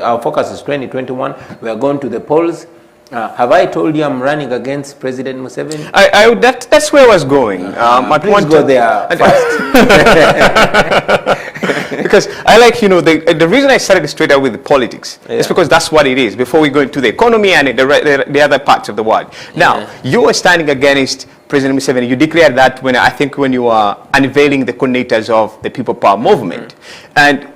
our focus is 2021. We are going to the polls. Have I told you I'm running against President Museveni? That's where I was going. My please point go there first. Because I like, the reason I started straight out with politics is because that's what it is, before we go into the economy and the other parts of the world. Now, you were standing against President Museveni. You declared that when you were unveiling the coordinators of the People Power Movement. And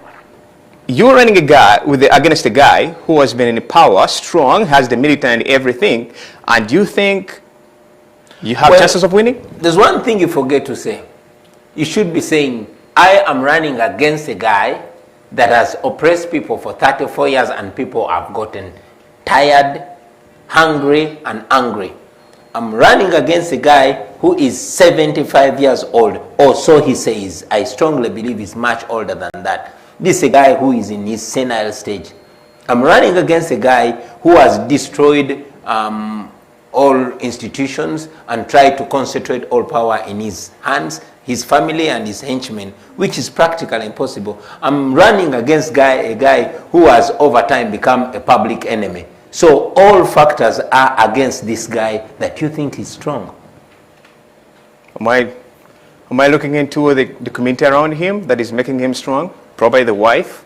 you're running against a guy who has been in power, strong, has the military and everything, and you think you have chances of winning? There's one thing you forget to say. You should be saying, I am running against a guy that has oppressed people for 34 years and people have gotten tired, hungry, and angry. I'm running against a guy who is 75 years old, or so he says. I strongly believe he's much older than that. This is a guy who is in his senile stage. I'm running against a guy who has destroyed all institutions and tried to concentrate all power in his hands, his family and his henchmen, which is practically impossible. I'm running against a guy who has over time become a public enemy. So all factors are against this guy that you think is strong. Am I looking into the community around him that is making him strong? Probably the wife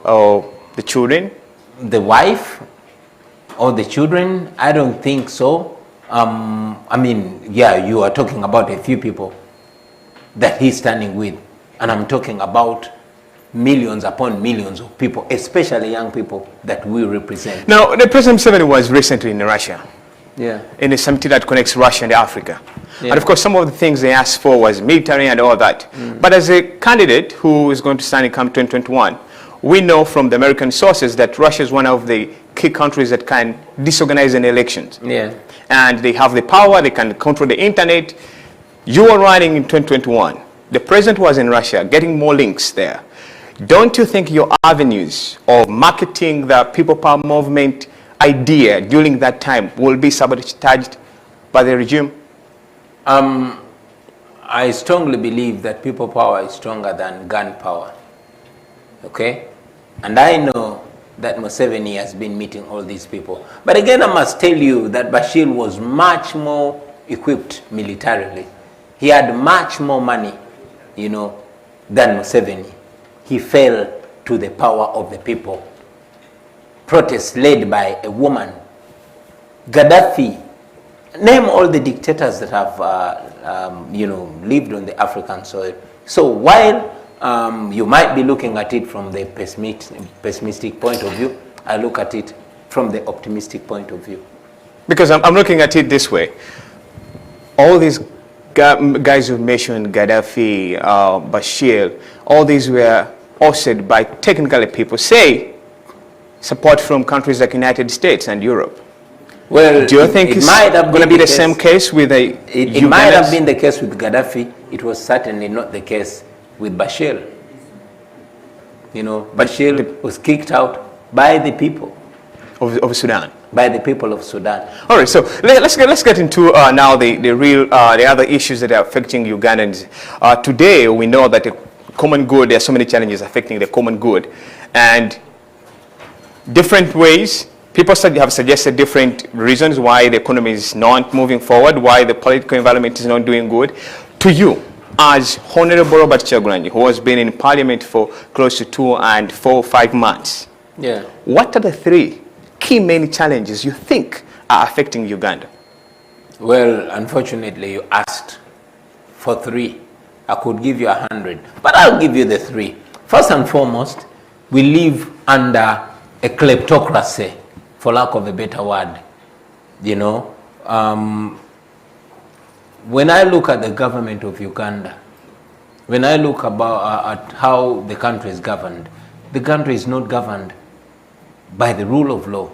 or the children? The wife or the children? I don't think so. I mean, yeah, you are talking about a few people that he's standing with. And I'm talking about millions upon millions of people, especially young people that we represent. Now, the President Museveni was recently in Russia. Yeah. In a summit that connects Russia and Africa. Yeah. And of course, some of the things they asked for was military and all that. But as a candidate who is going to stand in come 2021, we know from the American sources that Russia is one of the key countries that can disorganize an elections. Yeah. And they have the power, they can control the internet. You are running in 2021. The president was in Russia, getting more links there. Don't you think your avenues of marketing the People Power Movement idea during that time will be sabotaged by the regime? I strongly believe that people power is stronger than gun power. Okay? And I know that Museveni has been meeting all these people. But again, I must tell you that Bashir was much more equipped militarily. He had much more money, than Museveni. He fell to the power of the people. Protests led by a woman. Gaddafi. Name all the dictators that have, lived on the African soil. So while you might be looking at it from the pessimistic point of view, I look at it from the optimistic point of view. Because I'm looking at it this way. All these guys who mentioned, Gaddafi, Bashir, all these were hosted by technically people, say, support from countries like United States and Europe. Well, do you think it's going to be the same case with it might have been the case with Gaddafi. It was certainly not the case with Bashir. Bashir was kicked out by the people of Sudan. By the people of Sudan. All right, so let's get into now the other issues that are affecting Ugandans. Today we know that the common good, there are so many challenges affecting the common good, and different ways. People have suggested different reasons why the economy is not moving forward, why the political environment is not doing good. To you, as Honorable Robert Kyagulanyi, who has been in Parliament for close to 2 and 4 or 5 months, what are the 3 key main challenges you think are affecting Uganda? Well, unfortunately, you asked for 3. I could give you 100, but I'll give you the 3. First and foremost, we live under a kleptocracy, for lack of a better word. When I look at the government of Uganda, when I look at how the country is governed, the country is not governed by the rule of law.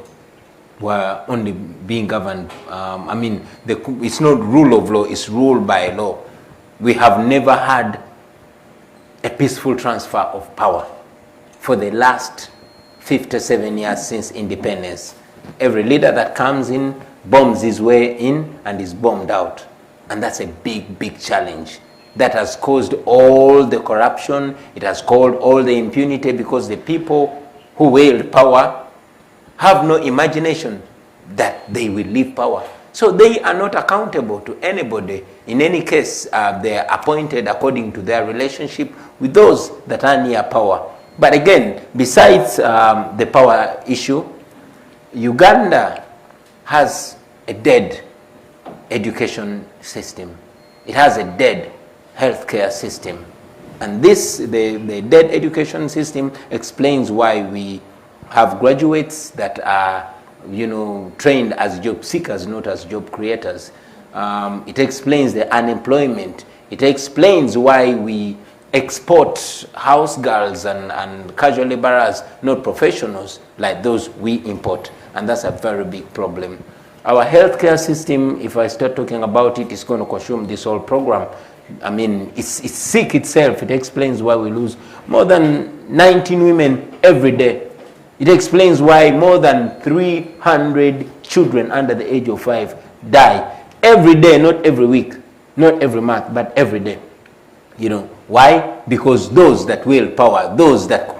We're only being governed, it's not rule of law, it's rule by law. We have never had a peaceful transfer of power for the last 57 years since independence. Every leader that comes in bombs his way in and is bombed out. And that's a big, big challenge. That has caused all the corruption, it has caused all the impunity, because the people who wield power have no imagination that they will leave power. So they are not accountable to anybody. In any case, they are appointed according to their relationship with those that are near power. But again, besides the power issue, Uganda has a dead education system. It has a dead healthcare system. And this, the dead education system explains why we have graduates that are, trained as job seekers, not as job creators. It explains the unemployment. It explains why we export house girls and casual laborers, not professionals like those we import. And that's a very big problem. Our healthcare system, if I start talking about it, it's going to consume this whole program. I mean, it's sick itself. It explains why we lose more than 19 women every day. It explains why more than 300 children under the age of 5 die every day, not every week, not every month, but every day. Why? Because those that wield power, those that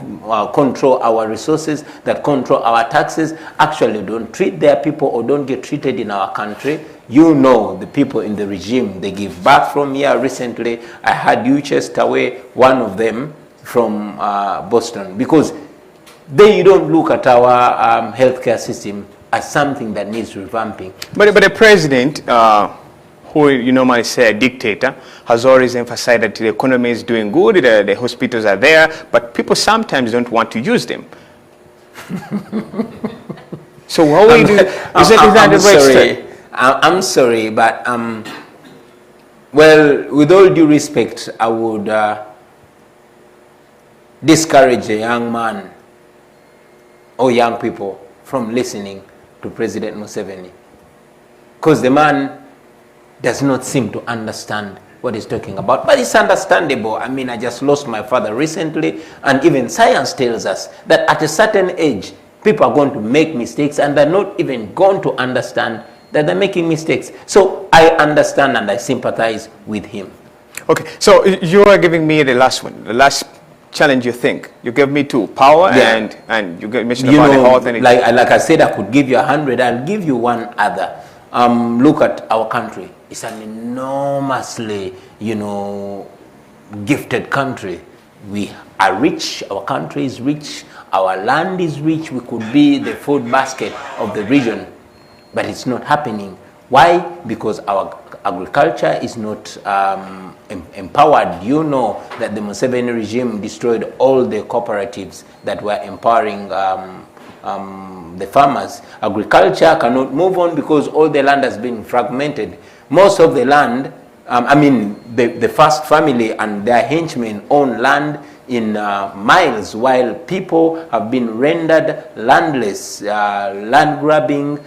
control our resources, that control our taxes, actually don't treat their people or don't get treated in our country. The people in the regime, they give back from here. Recently, I had you chased away one of them from Boston, because they don't look at our healthcare system as something that needs revamping. But the president, who you normally say a dictator, has always emphasized that the economy is doing good, the hospitals are there, but people sometimes don't want to use them. So what will you do? Is that the right step? I'm sorry, but well, with all due respect, I would discourage a young man or young people from listening to President Museveni, because the man does not seem to understand what he's talking about. But it's understandable. I mean, I just lost my father recently, and even science tells us that at a certain age, people are going to make mistakes, and they're not even going to understand that they're making mistakes. So I understand and I sympathize with him. Okay, so you are giving me the last one, the last challenge. You think you gave me 2, power, yeah. and you mentioned about the health and like I said, I could give you 100. I'll give you one other. Look at our country. It's an enormously, gifted country. We are rich. Our country is rich. Our land is rich. We could be the food basket of the region, but it's not happening. Why? Because our agriculture is not empowered. You know that the Museveni regime destroyed all the cooperatives that were empowering the farmers. Agriculture cannot move on because all the land has been fragmented. Most of the land, the first family and their henchmen own land in miles, while people have been rendered landless. Land grabbing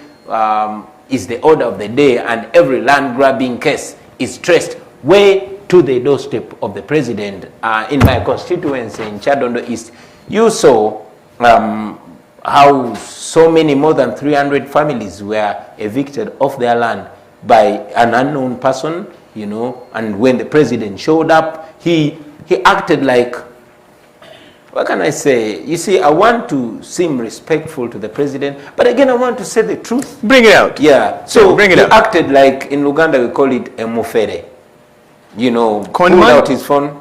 is the order of the day, and every land grabbing case is traced way to the doorstep of the president. In my constituency in Chadondo East, you saw how so many, more than 300 families were evicted off their land by an unknown person, and when the president showed up, he acted like, what can I say? You see, I want to seem respectful to the president, but again, I want to say the truth. Bring it out. Yeah, so bring it he out. acted like, in Uganda we call it a mufere. Pulled out his phone.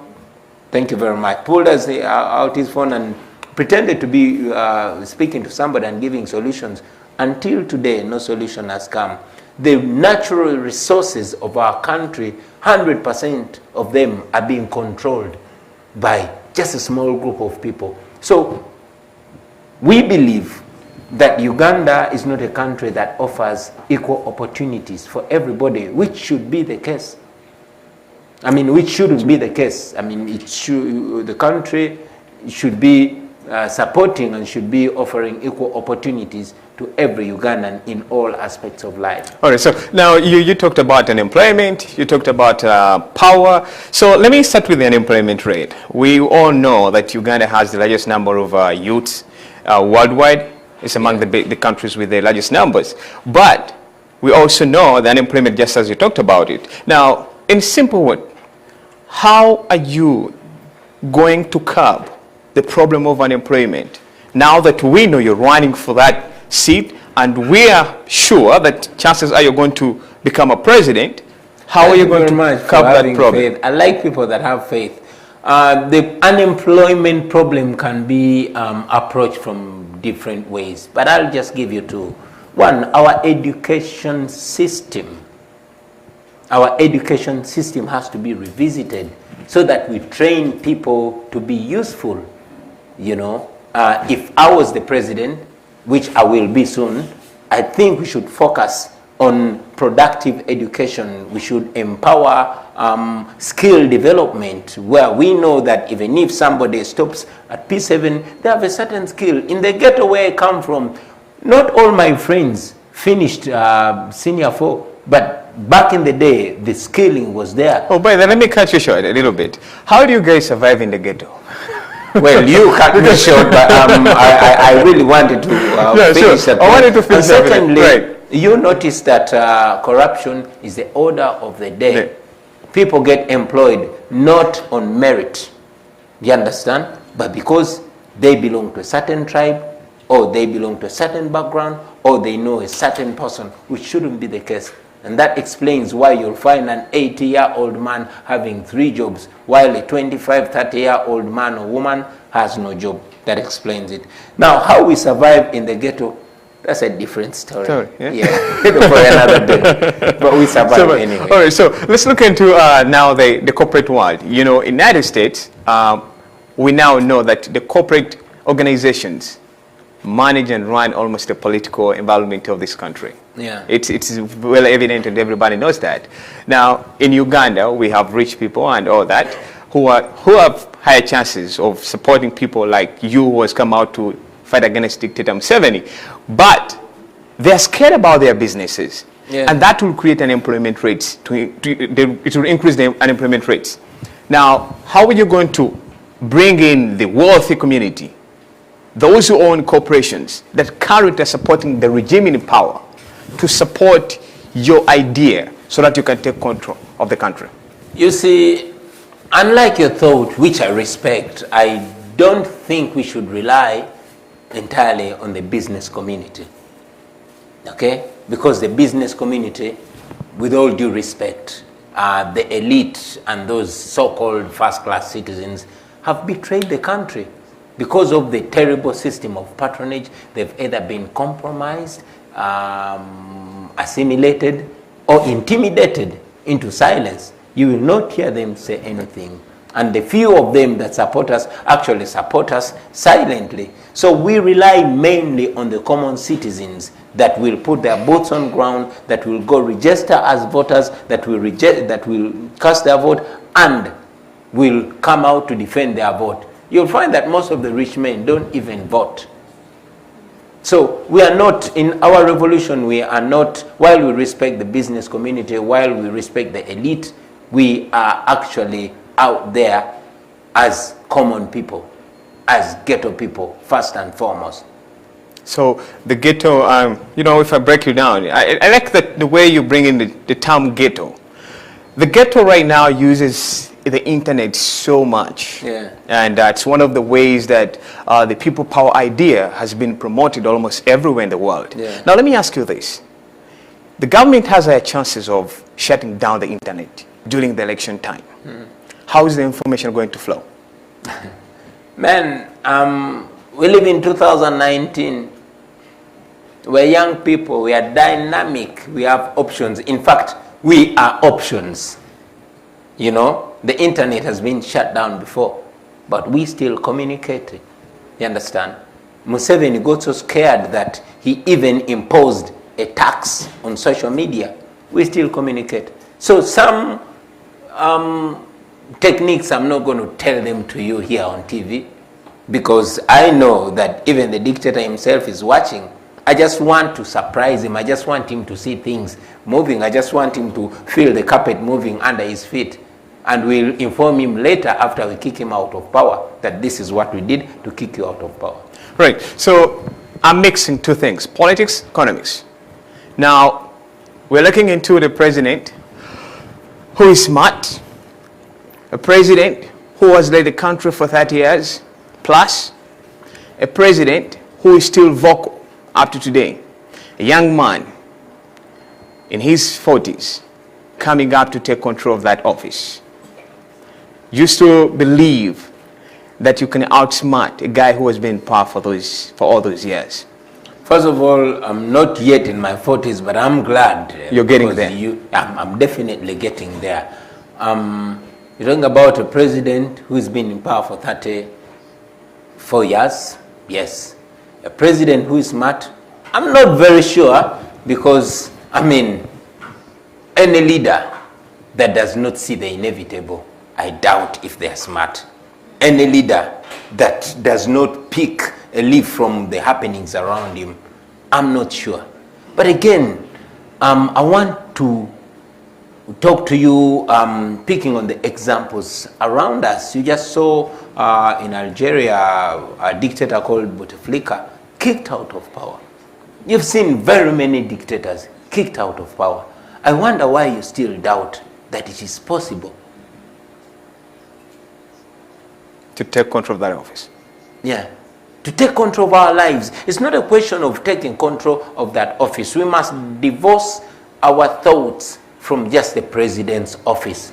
Thank you very much. Pulled out his phone and pretended to be speaking to somebody and giving solutions. Until today, no solution has come. The natural resources of our country, 100% of them are being controlled by just a small group of people. So we believe that Uganda is not a country that offers equal opportunities for everybody, which should be the case. Which shouldn't be the case. The country should be supporting and should be offering equal opportunities to every Ugandan in all aspects of life. All right, so now you talked about unemployment, you talked about power. So let me start with the unemployment rate. We all know that Uganda has the largest number of youths worldwide. It's among the countries with the largest numbers. But we also know the unemployment, just as you talked about it. Now, in simple words, how are you going to curb the problem of unemployment? now that we know you're running for that seat, and we are sure that chances are you're going to become a president, how are you going to curb that problem? Faith. I like people that have faith. The unemployment problem can be approached from different ways, but I'll just give you two. One, our education system. Our education system has to be revisited so that we train people to be useful. You know, if I was the president, which I will be soon, I think we should focus on productive education. We should empower skill development, where we know that even if somebody stops at P7, they have a certain skill. In the ghetto where I come from, not all my friends finished senior 4, but back in the day, the skilling was there. Oh, but then let me cut you short a little bit. How do you guys survive in the ghetto? Well, you cut me short, but I really wanted to finish that. I wanted to finish that. Certainly, right. You notice that corruption is the order of the day. Yeah. People get employed not on merit, you understand? But because they belong to a certain tribe, or they belong to a certain background, or they know a certain person, which shouldn't be the case. And that explains why you'll find an 80-year-old man having 3 jobs, while a 25, 30-year-old man or woman has no job. That explains it. Now, how we survive in the ghetto, that's a different story. Yeah. For another day. But we survive anyway. All right, so let's look into now the corporate world. You know, in the United States, we now know that the corporate organizations manage and run almost the political environment of this country. Yeah. It's well evident and everybody knows that. Now, in Uganda, we have rich people and all that who have higher chances of supporting people like you who has come out to fight against dictator Museveni. But they're scared about their businesses. Yeah. And that will create unemployment rates. It will increase the unemployment rates. Now, how are you going to bring in the wealthy community, those who own corporations that currently are supporting the regime in power, to support your idea so that you can take control of the country? You see, unlike your thought, which I respect, I don't think we should rely entirely on the business community. Okay? Because the business community, with all due respect, the elite and those so-called first-class citizens have betrayed the country. Because of the terrible system of patronage, they've either been compromised, assimilated, or intimidated into silence. You will not hear them say anything. And the few of them that support us actually support us silently. So we rely mainly on the common citizens that will put their boots on ground, that will go register as voters, that will cast their vote, and will come out to defend their vote. You'll find that most of the rich men don't even vote. So we are not, in our revolution, we are not, while we respect the business community, while we respect the elite, we are actually out there as common people, as ghetto people, first and foremost. So the ghetto, you know, if I break you down, I like the way you bring in the term ghetto. The ghetto right now uses the internet so much. Yeah. And it's one of the ways that the people power idea has been promoted almost everywhere in the world. Yeah. Now let me ask you this. The government has their chances of shutting down the internet during the election time. How is the information going to flow? Man, we live in 2019. We're young people, we are dynamic, we have options. In fact, we are options. You know, the internet has been shut down before, but we still communicate. You understand? Museveni got so scared that he even imposed a tax on social media. We still communicate. So some techniques, I'm not going to tell them to you here on TV, because I know that even the dictator himself is watching. I just want to surprise him. I just want him to see things moving. I just want him to feel the carpet moving under his feet. And we'll inform him later after we kick him out of power that this is what we did to kick you out of power. Right. So I'm mixing two things, politics, economics. Now, we're looking into the president who is smart, a president who has led the country for 30 years plus, a president who is still vocal up to today, a young man in his 40s coming up to take control of that office. You still believe that you can outsmart a guy who has been in power for all those years? First of all, I'm not yet in my 40s, but I'm glad. You're getting there. I'm definitely getting there. You're talking about a president who's been in power for 34 years. Yes. A president who is smart. I'm not very sure, because, I mean, any leader that does not see the inevitable, I doubt if they are smart. Any leader that does not pick a leaf from the happenings around him, I'm not sure. But again, I want to talk to you, picking on the examples around us. You just saw in Algeria a dictator called Bouteflika kicked out of power. You've seen very many dictators kicked out of power. I wonder why you still doubt that it is possible to take control of that office. Yeah, to take control of our lives. It's not a question of taking control of that office. We must divorce our thoughts from just the president's office.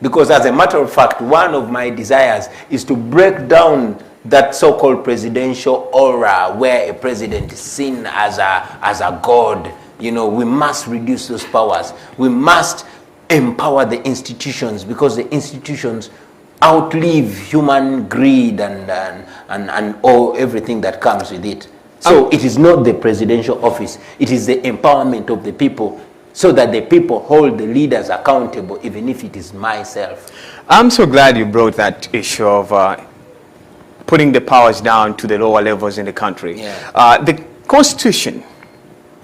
Because as a matter of fact, one of my desires is to break down that so-called presidential aura where a president is seen as a god. You know, we must reduce those powers. We must empower the institutions, because the institutions outlive human greed and all everything that comes with it. So it is not the presidential office. It is the empowerment of the people, so that the people hold the leaders accountable, even if it is myself. I'm so glad you brought that issue of putting the powers down to the lower levels in the country. Yeah. The Constitution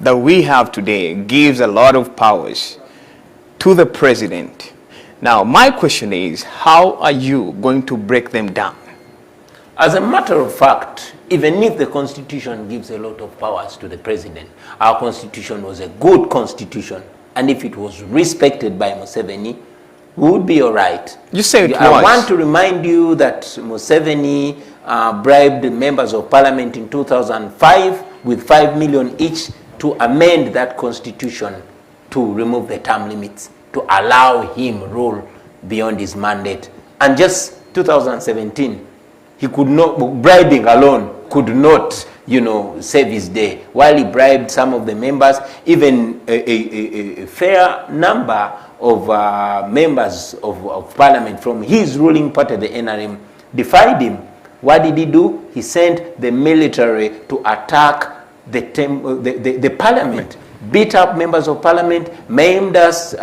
that we have today gives a lot of powers to the president. Now, my question is, how are you going to break them down? As a matter of fact, even if the Constitution gives a lot of powers to the president, our Constitution was a good Constitution, and if it was respected by Museveni, we would be all right. You say it was. I want to remind you that Museveni bribed members of parliament in 2005 with 5 million each to amend that Constitution to remove the term limits, to allow him rule beyond his mandate. And just 2017, he could not, bribing alone could not, you know, save his day. While he bribed some of the members, even a fair number of members of parliament from his ruling party, the NRM, defied him. What did he do? He sent the military to attack the parliament, beat up members of parliament, maimed us,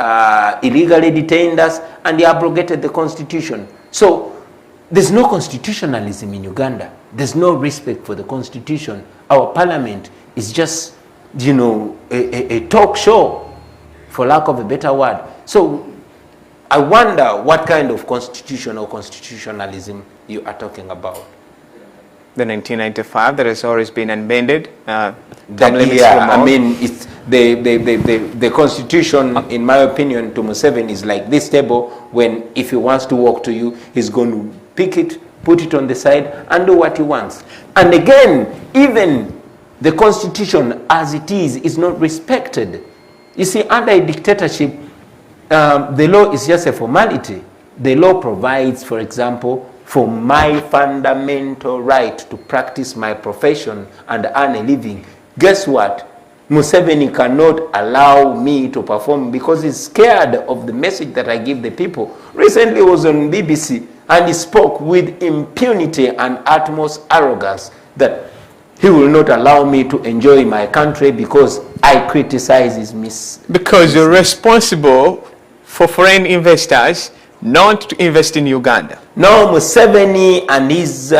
illegally detained us, and he abrogated the constitution. So there's no constitutionalism in Uganda. There's no respect for the constitution. Our parliament is just, you know, a talk show, for lack of a better word. So I wonder what kind of constitution or constitutionalism you are talking about. The 1995 that has always been amended. I mean, it's the constitution, in my opinion, to Museveni is like this table. When if he wants to walk to you, he's going to pick it, put it on the side, and do what he wants. And again, even the constitution as it is not respected. You see, under a dictatorship, the law is just a formality. The law provides, for example, for my fundamental right to practice my profession and earn a living. Guess what? Museveni cannot allow me to perform because he's scared of the message that I give the people. Recently, he was on BBC and he spoke with impunity and utmost arrogance that he will not allow me to enjoy my country because I criticize his Because you're responsible for foreign investors not to invest in Uganda. No, Museveni and his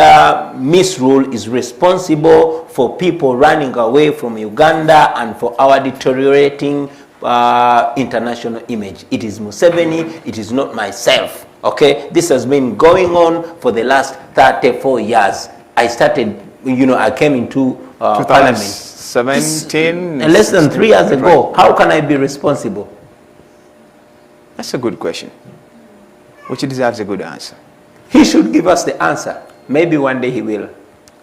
misrule is responsible for people running away from Uganda and for our deteriorating international image. It is Museveni, it is not myself. Okay, this has been going on for the last 34 years. I started, you know, I came into Parliament 17, less than 3 years ago. How can I be responsible? That's a good question, which deserves a good answer. He should give us the answer. Maybe one day he will.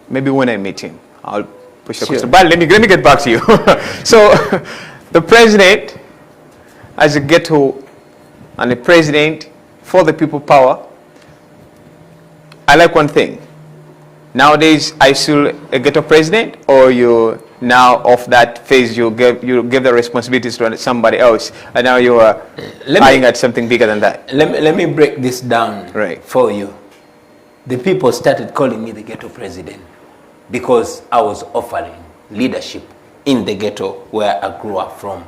Maybe when I meet him, I'll push the Sure. question. But let me get back to you. So, the president as a ghetto and the president for the people power. I like one thing. Nowadays, are you still a ghetto president, or you now off that phase? You give the responsibilities to somebody else, and now you are eyeing at something bigger than that. Let me break this down Right. for you. The people started calling me the ghetto president because I was offering leadership in the ghetto where I grew up from.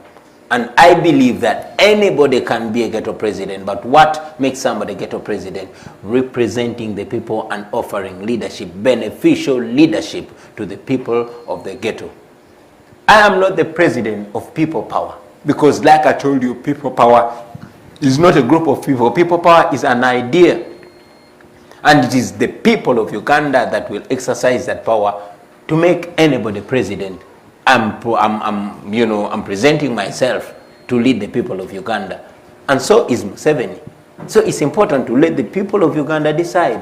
And I believe that anybody can be a ghetto president, but what makes somebody a ghetto president? Representing the people and offering leadership, beneficial leadership to the people of the ghetto. I am not the president of people power, because like I told you, people power is not a group of people. People power is an idea. And it is the people of Uganda that will exercise that power to make anybody president. I'm presenting myself to lead the people of Uganda. And so is Museveni. So it's important to let the people of Uganda decide.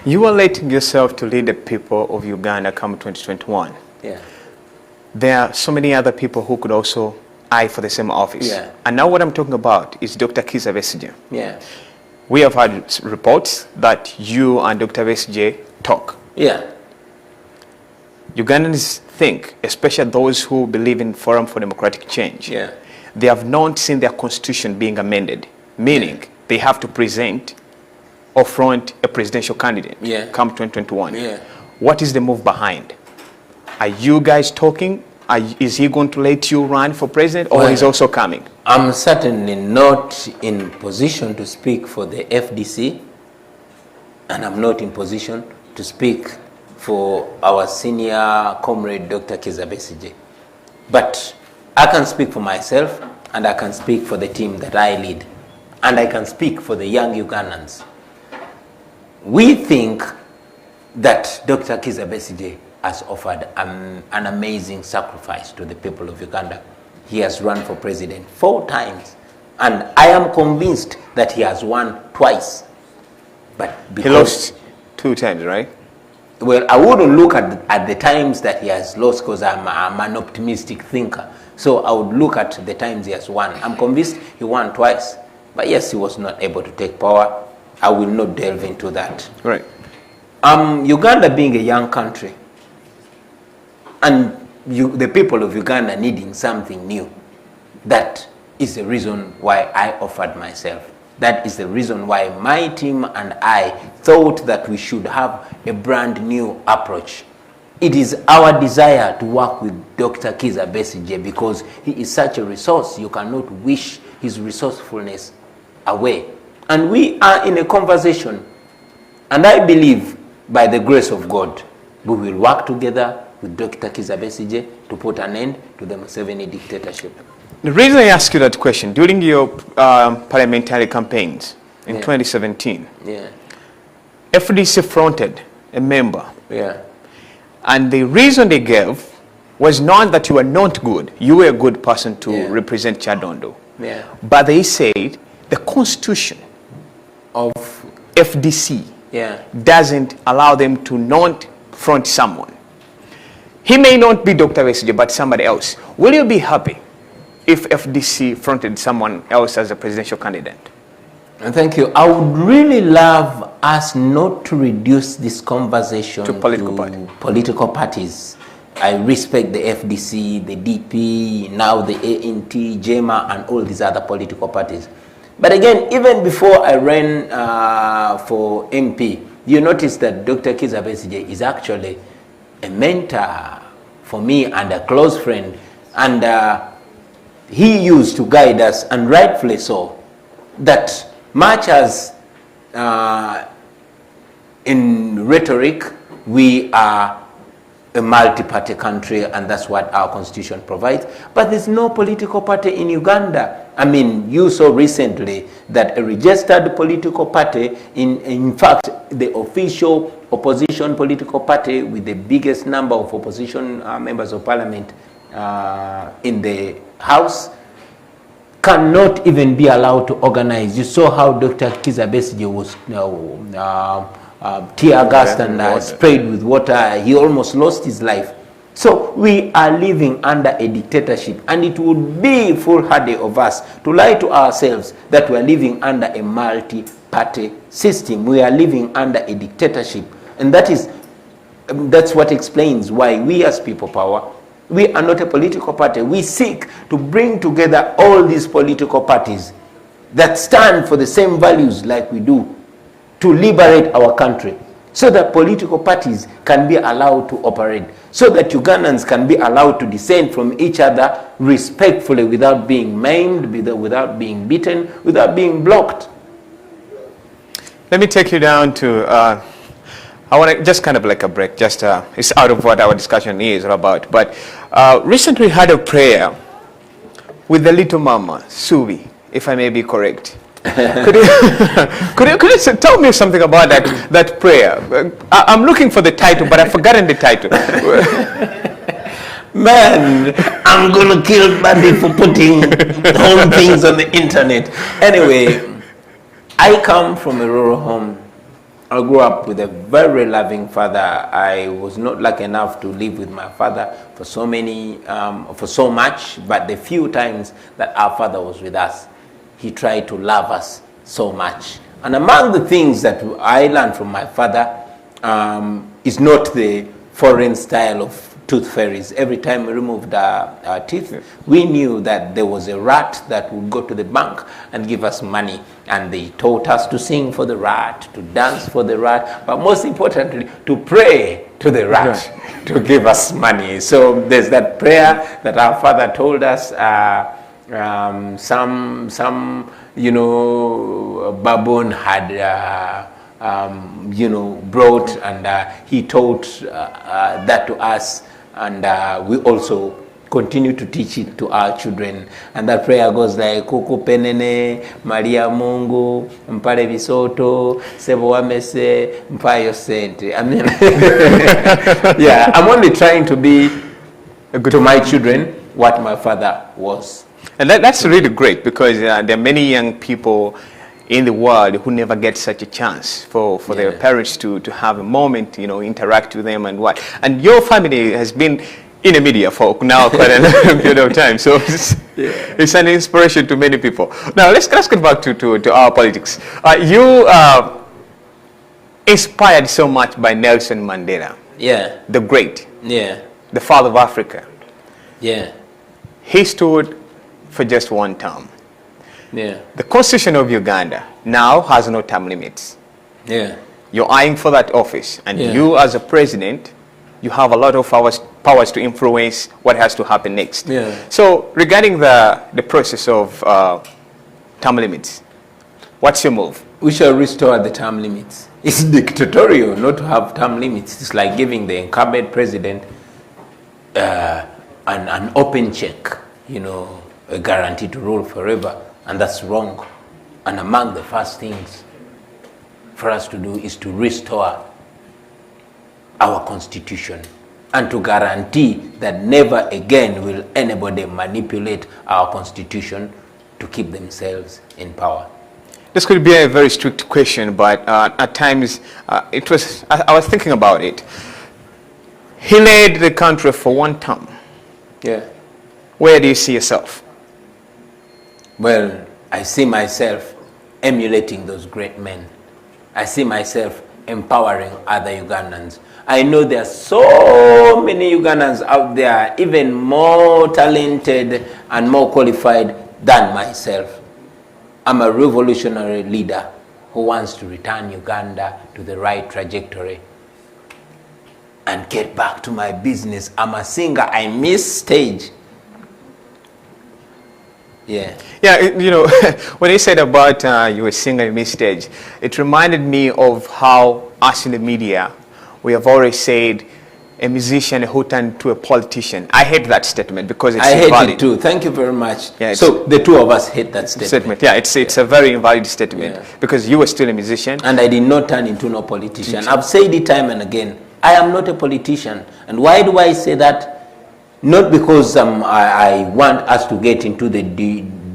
You are letting yourself to lead the people of Uganda come 2021. Yeah. There are so many other people who could also eye for the same office. Yeah. And now what I'm talking about is Dr. Kizza Besigye. Yeah. We have had reports that you and Dr. Besigye talk. Yeah. Ugandans think, especially those who believe in Forum for Democratic Change, Yeah. they have not seen their constitution being amended, meaning they have to present or front a presidential candidate come 2021. Yeah. What is the move behind? Are you guys talking? Is he going to let you run for president, or Well, he's also coming? I'm certainly not in position to speak for the FDC, and I'm not in position to speak for our senior comrade, Dr. Kizza Besigye. But I can speak for myself, and I can speak for the team that I lead, and I can speak for the young Ugandans. We think that Dr. Kizza Besigye has offered an amazing sacrifice to the people of Uganda. He has run for president 4 times, and I am convinced that he has won twice. But He lost 2 times, right? Well, I wouldn't look at the times that he has lost, because I'm an optimistic thinker. So I would look at the times he has won. I'm convinced he won twice. But yes, he was not able to take power. I will not delve into that. Right. Uganda being a young country, and the people of Uganda needing something new, that is the reason why I offered myself. That is the reason why my team and I thought that we should have a brand new approach. It is our desire to work with Dr. Kizza Besigye because he is such a resource. You cannot wish his resourcefulness away. And we are in a conversation. And I believe, by the grace of God, we will work together with Dr. Kizza Besigye to put an end to the Museveni dictatorship. The reason I ask you that question, during your parliamentary campaigns in 2017, FDC fronted a member. And the reason they gave was not that you were not good. You were a good person to represent Chadondo. But they said the constitution Of FDC doesn't allow them to not front someone. He may not be Dr. Besigye, but somebody else. Will you be happy if FDC fronted someone else as a presidential candidate? Thank you. I would really love us not to reduce this conversation to political parties. I respect the FDC, the DP, now the ANT, JEMA, and all these other political parties. But again, even before I ran for MP, you notice that Dr. Kizza Besigye is actually a mentor for me and a close friend. And he used to guide us, and rightfully so, that much as in rhetoric, we are a multi-party country, and that's what our constitution provides. But there's no political party in Uganda. I mean, you saw recently that a registered political party, in fact, the official opposition political party with the biggest number of opposition members of parliament in the House, cannot even be allowed to organize. You saw how Dr. Kizza Besigye tear gas and sprayed with water. He almost lost his life. So we are living under a dictatorship, and it would be foolhardy of us to lie to ourselves that we are living under a multi-party system. We are living under a dictatorship, and that's what explains why we as People Power, we are not a political party. We seek to bring together all these political parties that stand for the same values like we do, to liberate our country, so that political parties can be allowed to operate, so that Ugandans can be allowed to dissent from each other respectfully, without being maimed, without being beaten, without being blocked. Let me take you down to, I want to just kind of like a break, just it's out of what our discussion is about, but recently had a prayer with the little mama, Suvi, if I may be correct. could you tell me something about that prayer? I'm looking for the title, but I've forgotten the title. Man, I'm gonna kill Buddy for putting home things on the internet. Anyway, I come from a rural home. I grew up with a very loving father. I was not lucky enough to live with my father for so much, but the few times that our father was with us, he tried to love us so much. And among the things that I learned from my father is not the foreign style of tooth fairies. Every time we removed our teeth, we knew that there was a rat that would go to the bank and give us money. And they taught us to sing for the rat, to dance for the rat, but most importantly, to pray to the rat to give us money. So there's that prayer that our father told us. Some baboon had brought, and he taught that to us, and we also continue to teach it to our children. And that prayer goes like, Kuku penene, Maria Mungu, mpale bisoto, sebo wamese, mpayo sente. I mean, yeah, I'm only trying to be to my children what my father was. And that's really great, because there are many young people in the world who never get such a chance for their parents to have a moment, interact with them and what. And your family has been in the media for now quite a long period of time, so it's an inspiration to many people. Now let's get back to our politics. You inspired so much by Nelson Mandela, the great, the father of Africa. He stood for just one term. The Constitution of Uganda now has no term limits. You're eyeing for that office, and you as a president, you have a lot of powers to influence what has to happen next. So regarding the process of term limits, what's your move? We shall restore the term limits. It's dictatorial not to have term limits. It's like giving the incumbent president an open check, a guarantee to rule forever, and that's wrong. And among the first things for us to do is to restore our constitution, and to guarantee that never again will anybody manipulate our constitution to keep themselves in power. This could be a very strict question, but at times I was thinking about it. He led the country for one term. Where do you see yourself? Well, I see myself emulating those great men. I see myself empowering other Ugandans. I know there are so many Ugandans out there, even more talented and more qualified than myself. I'm a revolutionary leader who wants to return Uganda to the right trajectory and get back to my business. I'm a singer. I miss stage. When you said about you were singing in mid-stage, it reminded me of how us in the media, we have always said a musician who turned to a politician. I hate that statement because it's invalid. I hate it too. Thank you very much. So the two of us hate that statement. It's a very invalid statement because you were still a musician. And I did not turn into no politician. I've said it time and again. I am not a politician. And why do I say that? Not because I want us to get into the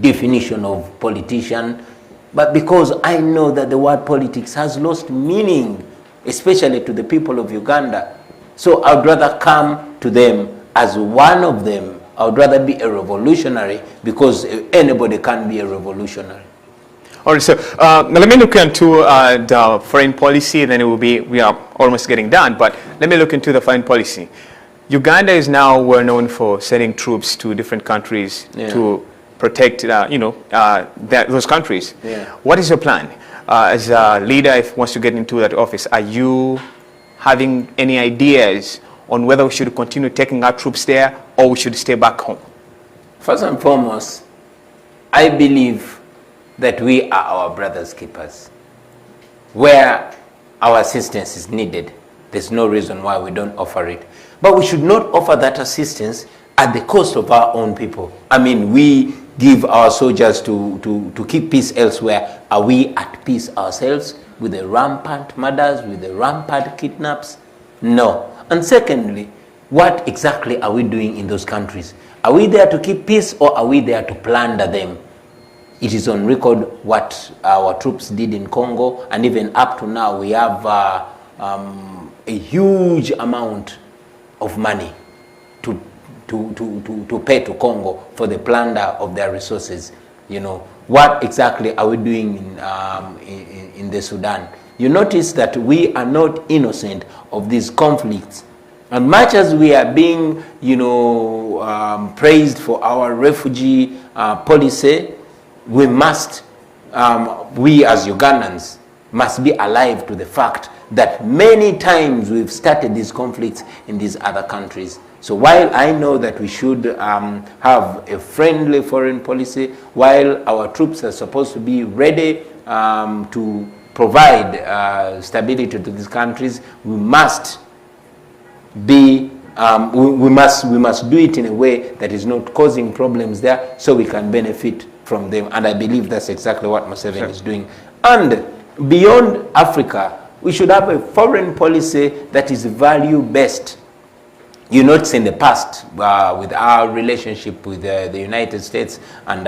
definition of politician, but because I know that the word politics has lost meaning especially to the people of Uganda. So I would rather come to them as one of them. I would rather be a revolutionary, because anybody can be a revolutionary. All right, so now let me look into the foreign policy, then it will be, we are almost getting done, but let me look into the foreign policy. Uganda is now well known for sending troops to different countries to protect, those countries. Yeah. What is your plan? As a leader, if wants to get into that office, are you having any ideas on whether we should continue taking our troops there or we should stay back home? First and foremost, I believe that we are our brother's keepers. Where our assistance is needed, there's no reason why we don't offer it. But we should not offer that assistance at the cost of our own people. I mean, we give our soldiers to keep peace elsewhere. Are we at peace ourselves with the rampant murders, with the rampant kidnaps? No. And secondly, what exactly are we doing in those countries? Are we there to keep peace, or are we there to plunder them? It is on record what our troops did in Congo, and even up to now we have a huge amount of money to pay to Congo for the plunder of their resources. You know, what exactly are we doing in the Sudan? You notice that we are not innocent of these conflicts. And much as we are being, praised for our refugee policy, we must, we as Ugandans, must be alive to the fact that many times we've started these conflicts in these other countries. So while I know that we should have a friendly foreign policy, while our troops are supposed to be ready to provide stability to these countries, we must be we must do it in a way that is not causing problems there, so we can benefit from them. And I believe that's exactly what Museveni is doing. And beyond Africa, we should have a foreign policy that is value-based. You notice in the past, with our relationship with the United States and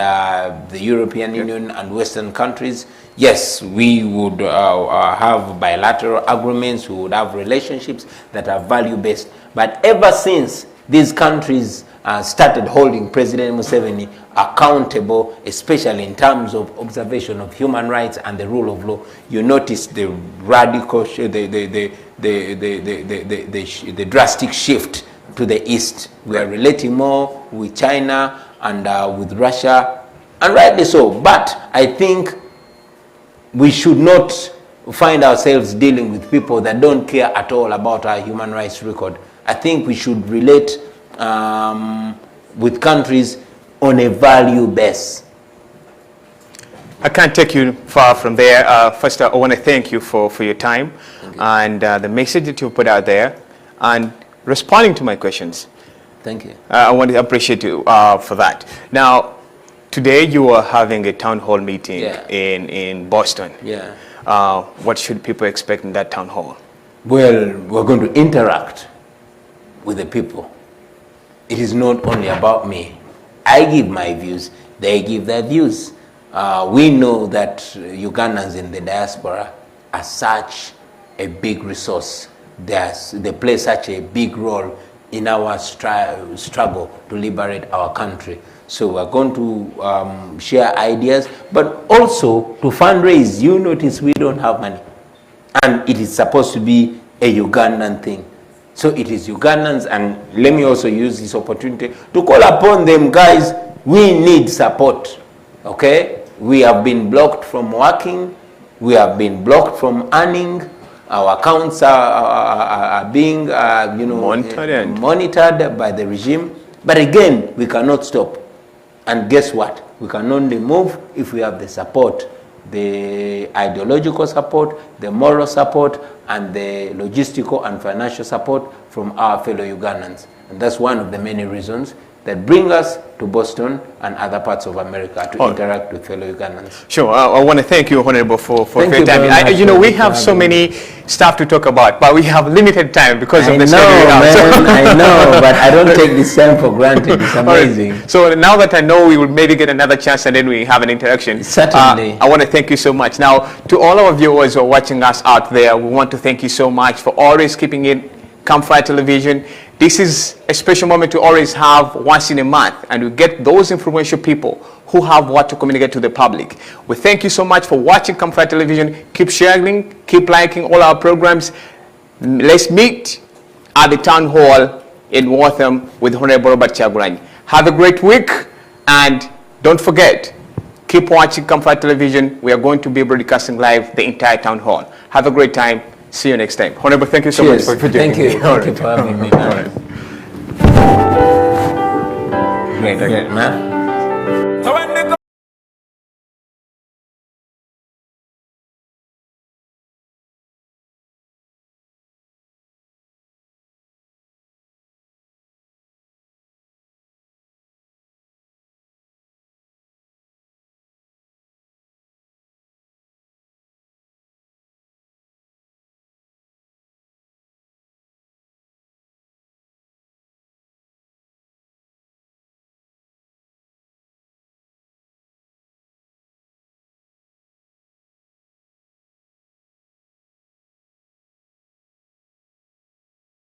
the European Union and Western countries, yes, we would have bilateral agreements, we would have relationships that are value-based. But ever since these countries started holding President Museveni accountable, especially in terms of observation of human rights and the rule of law, you notice the radical, the drastic shift to the east. We are relating more with China and with Russia, and rightly so. But I think we should not find ourselves dealing with people that don't care at all about our human rights record. I think we should relate with countries on a value base. I can't take you far from there. First, I want to thank you for your time and the message that you put out there and responding to my questions. Thank you. I want to appreciate you for that. Now, today you are having a town hall meeting in Boston. Yeah. What should people expect in that town hall? Well, we're going to interact with the people. It is not only about me. I give my views, they give their views. We know that Ugandans in the diaspora are such a big resource. They play such a big role in our struggle to liberate our country. So we're going to share ideas, but also to fundraise. You notice we don't have money. And it is supposed to be a Ugandan thing. So it is Ugandans, and let me also use this opportunity to call upon them, guys, we need support, okay? We have been blocked from working. We have been blocked from earning. Our accounts are being, monitored by the regime. But again, we cannot stop. And guess what? We can only move if we have the support, the ideological support, the moral support, and the logistical and financial support from our fellow Ugandans. And that's one of the many reasons that bring us to Boston and other parts of America to interact with fellow Ugandans. Sure. I want to thank you, Honorable, for your time. You know, we have so many stuff to talk about, but we have limited time because of the schedule. I know, but I don't take this time for granted. It's amazing. Right. So now that I know we will maybe get another chance and then we have an interaction. Certainly. I want to thank you so much. Now, to all our viewers who are watching us out there, we want to thank you so much for always keeping it Campfire Television. This is a special moment to always have once in a month, and we get those influential people who have what to communicate to the public. We thank you so much for watching Campfire Television. Keep sharing, keep liking all our programs. Let's meet at the town hall in Waltham with Honorable Robert Kyagulanyi. Have a great week, and don't forget, keep watching Campfire Television. We are going to be broadcasting live the entire town hall. Have a great time. See you next time. Honorable, thank you so much for joining me. Thank you for having me. All right. Great, man.